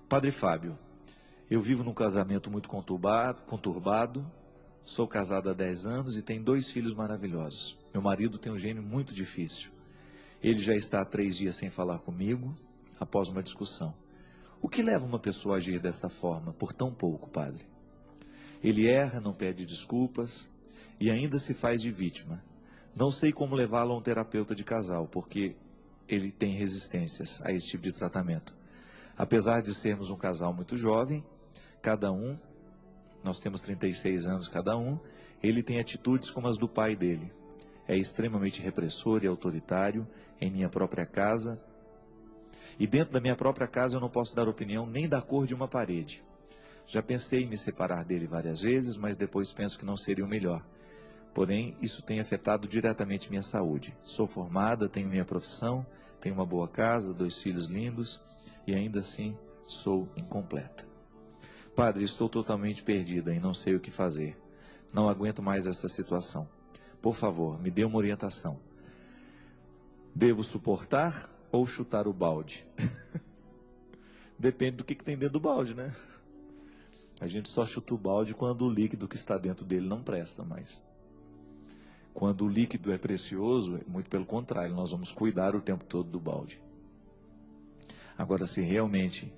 Padre Fábio, eu vivo num casamento muito conturbado, sou casado há 10 anos e tenho 2 filhos maravilhosos. Meu marido tem um gênio muito difícil. Ele já está há 3 dias sem falar comigo, após uma discussão. O que leva uma pessoa a agir desta forma, por tão pouco, padre? Ele erra, não pede desculpas e ainda se faz de vítima. Não sei como levá-lo a um terapeuta de casal, porque ele tem resistências a esse tipo de tratamento. Apesar de sermos um casal muito jovem, nós temos 36 anos cada um, ele tem atitudes como as do pai dele. É extremamente repressor e autoritário em minha própria casa. E dentro da minha própria casa eu não posso dar opinião nem da cor de uma parede. Já pensei em me separar dele várias vezes, mas depois penso que não seria o melhor. Porém, isso tem afetado diretamente minha saúde. Sou formada, tenho minha profissão, tenho uma boa casa, 2 filhos lindos e ainda assim sou incompleta. Padre, estou totalmente perdida e não sei o que fazer. Não aguento mais essa situação. Por favor, me dê uma orientação. Devo suportar ou chutar o balde? Depende do que tem dentro do balde, né? A gente só chuta o balde quando o líquido que está dentro dele não presta mais. Quando o líquido é precioso, muito pelo contrário, nós vamos cuidar o tempo todo do balde. Agora, se realmente,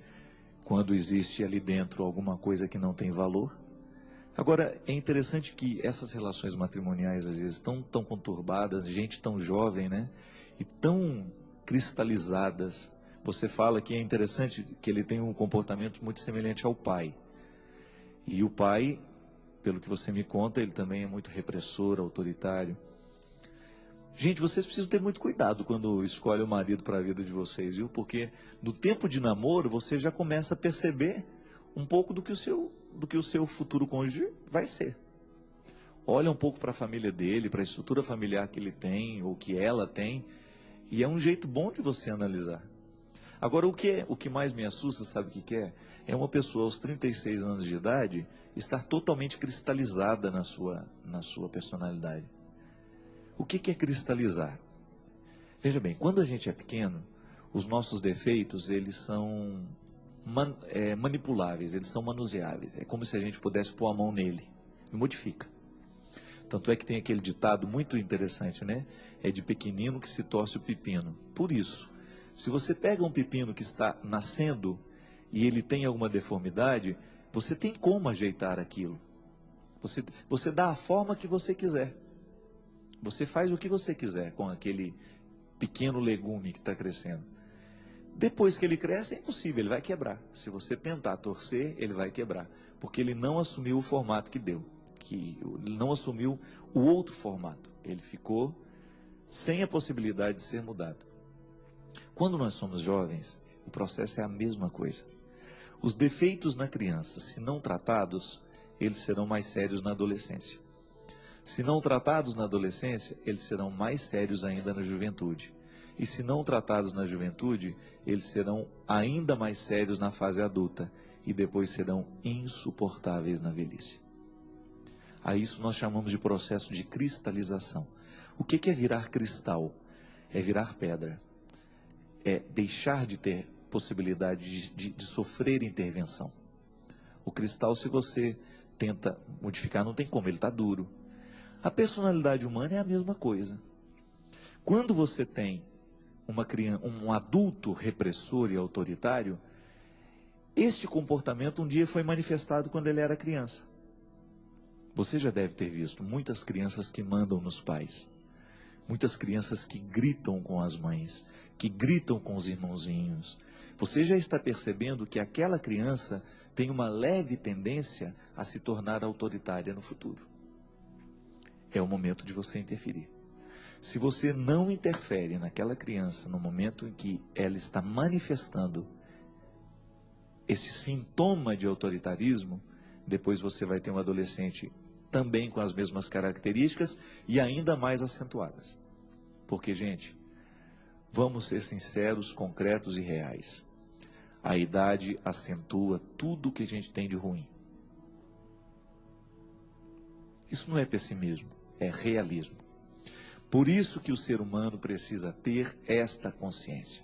quando existe ali dentro alguma coisa que não tem valor... Agora, é interessante que essas relações matrimoniais, às vezes, tão conturbadas, gente tão jovem, né? E tão cristalizadas. Você fala que é interessante que ele tem um comportamento muito semelhante ao pai. E o pai, pelo que você me conta, ele também é muito repressor, autoritário. Gente, vocês precisam ter muito cuidado quando escolhem o marido para a vida de vocês, viu? Porque no tempo de namoro, você já começa a perceber um pouco do que o seu futuro cônjuge vai ser. Olha um pouco para a família dele, para a estrutura familiar que ele tem, ou que ela tem, e é um jeito bom de você analisar. Agora, o que mais me assusta, sabe o que é? É uma pessoa aos 36 anos de idade estar totalmente cristalizada na sua personalidade. O que é cristalizar? Veja bem, quando a gente é pequeno, os nossos defeitos, eles são manipuláveis, eles são manuseáveis. É como se a gente pudesse pôr a mão nele e modifica. Tanto é que tem aquele ditado muito interessante, né? É de pequenino que se torce o pepino. Por isso, se você pega um pepino que está nascendo e ele tem alguma deformidade, você tem como ajeitar aquilo. Você dá a forma que você quiser. Você faz o que você quiser com aquele pequeno legume que está crescendo. Depois que ele cresce, é impossível, ele vai quebrar. Se você tentar torcer, ele vai quebrar. Porque ele não assumiu o formato que deu. Ele não assumiu o outro formato. Ele ficou sem a possibilidade de ser mudado. Quando nós somos jovens, o processo é a mesma coisa. Os defeitos na criança, se não tratados, eles serão mais sérios na adolescência. Se não tratados na adolescência, eles serão mais sérios ainda na juventude. E se não tratados na juventude, eles serão ainda mais sérios na fase adulta. E depois serão insuportáveis na velhice. A isso nós chamamos de processo de cristalização. O que é virar cristal? É virar pedra. É deixar de ter possibilidade de sofrer intervenção. O cristal, se você tenta modificar, não tem como, ele está duro. A personalidade humana é a mesma coisa. Quando você tem um adulto repressor e autoritário, este comportamento um dia foi manifestado quando ele era criança. Você já deve ter visto muitas crianças que mandam nos pais. Muitas crianças que gritam com as mães, que gritam com os irmãozinhos. Você já está percebendo que aquela criança tem uma leve tendência a se tornar autoritária no futuro. É o momento de você interferir. Se você não interfere naquela criança no momento em que ela está manifestando esse sintoma de autoritarismo, depois você vai ter um adolescente também com as mesmas características e ainda mais acentuadas. Porque, gente, vamos ser sinceros, concretos e reais. A idade acentua tudo o que a gente tem de ruim. Isso não é pessimismo, é realismo. Por isso que o ser humano precisa ter esta consciência.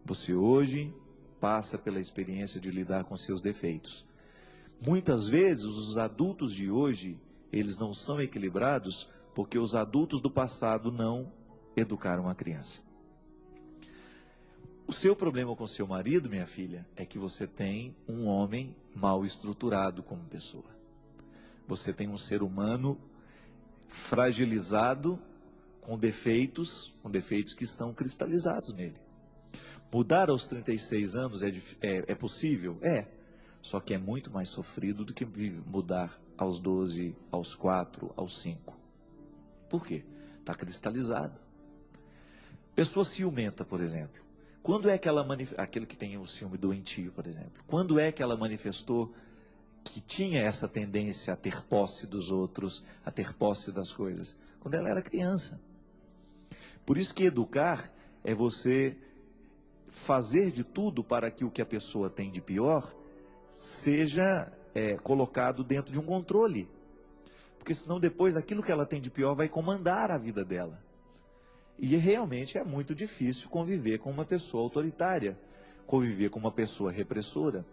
Você hoje passa pela experiência de lidar com seus defeitos. Muitas vezes, os adultos de hoje, eles não são equilibrados porque os adultos do passado não educaram a criança. O seu problema com seu marido, minha filha, é que você tem um homem mal estruturado como pessoa. Você tem um ser humano fragilizado, com defeitos que estão cristalizados nele. Mudar aos 36 anos é possível? É. Só que é muito mais sofrido do que mudar aos 12, aos 4, aos 5. Por quê? Está cristalizado. Pessoa ciumenta, por exemplo. Quando é que ela aquele que tem o ciúme doentio, por exemplo, quando é que ela manifestou que tinha essa tendência a ter posse dos outros, a ter posse das coisas? Quando ela era criança. Por isso que educar é você fazer de tudo para que o que a pessoa tem de pior seja colocado dentro de um controle. Porque senão depois aquilo que ela tem de pior vai comandar a vida dela. E realmente é muito difícil conviver com uma pessoa autoritária, conviver com uma pessoa repressora.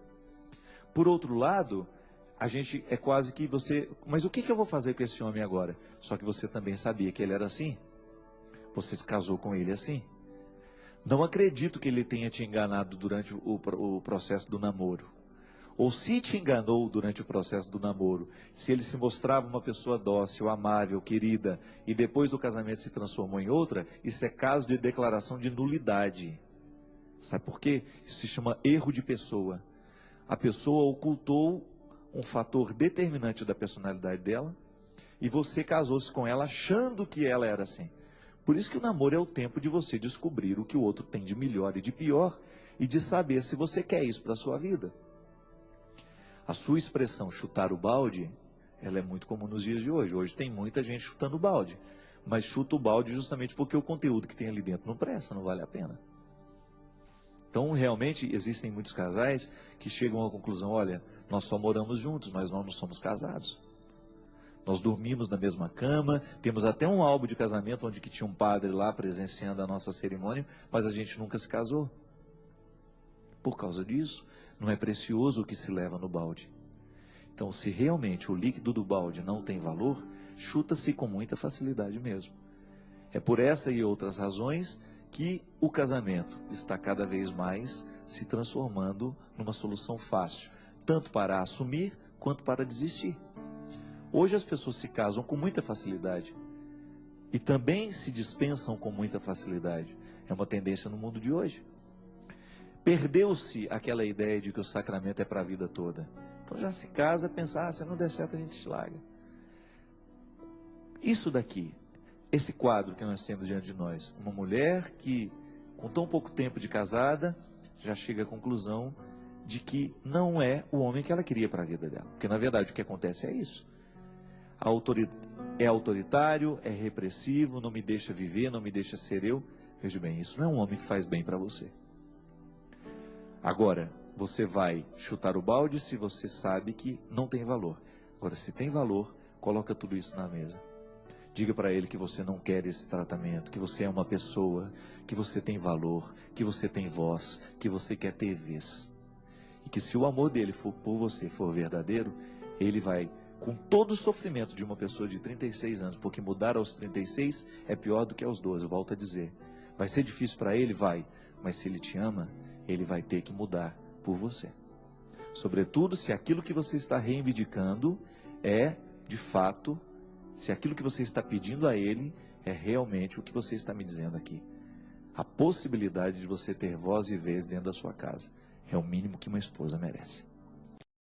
Por outro lado, a gente é quase que você... Mas o que eu vou fazer com esse homem agora? Só que você também sabia que ele era assim. Você se casou com ele assim. Não acredito que ele tenha te enganado durante o processo do namoro. Ou se te enganou durante o processo do namoro, se ele se mostrava uma pessoa dócil, amável, querida, e depois do casamento se transformou em outra, isso é caso de declaração de nulidade. Sabe por quê? Isso se chama erro de pessoa. A pessoa ocultou um fator determinante da personalidade dela, e você casou-se com ela achando que ela era assim. Por isso que o namoro é o tempo de você descobrir o que o outro tem de melhor e de pior, e de saber se você quer isso para a sua vida. A sua expressão chutar o balde, ela é muito comum nos dias de hoje. Hoje tem muita gente chutando o balde, mas chuta o balde justamente porque o conteúdo que tem ali dentro não presta, não vale a pena. Então, realmente, existem muitos casais que chegam à conclusão, olha, nós só moramos juntos, mas nós não somos casados. Nós dormimos na mesma cama, temos até um álbum de casamento onde que tinha um padre lá presenciando a nossa cerimônia, mas a gente nunca se casou. Por causa disso, não é precioso o que se leva no balde. Então, se realmente o líquido do balde não tem valor, chuta-se com muita facilidade mesmo. É por essa e outras razões que o casamento está cada vez mais se transformando numa solução fácil, tanto para assumir quanto para desistir. Hoje as pessoas se casam com muita facilidade e também se dispensam com muita facilidade. É uma tendência no mundo de hoje. Perdeu-se aquela ideia de que o sacramento é para a vida toda. Então já se casa, pensa, se não der certo a gente se larga. Isso daqui, esse quadro que nós temos diante de nós, uma mulher que com tão pouco tempo de casada, já chega à conclusão de que não é o homem que ela queria para a vida dela. Porque na verdade o que acontece é isso. É autoritário, é repressivo, não me deixa viver, não me deixa ser eu. Veja bem, isso não é um homem que faz bem para você. Agora, você vai chutar o balde se você sabe que não tem valor. Agora, se tem valor, coloca tudo isso na mesa. Diga para ele que você não quer esse tratamento, que você é uma pessoa, que você tem valor, que você tem voz, que você quer ter vez. E que se o amor dele por você for verdadeiro, ele vai, com todo o sofrimento de uma pessoa de 36 anos, porque mudar aos 36 é pior do que aos 12, eu volto a dizer. Vai ser difícil para ele? Vai. Mas se ele te ama, ele vai ter que mudar por você. Sobretudo se aquilo que você está reivindicando é, de fato, se aquilo que você está pedindo a ele é realmente o que você está me dizendo aqui. A possibilidade de você ter voz e vez dentro da sua casa é o mínimo que uma esposa merece.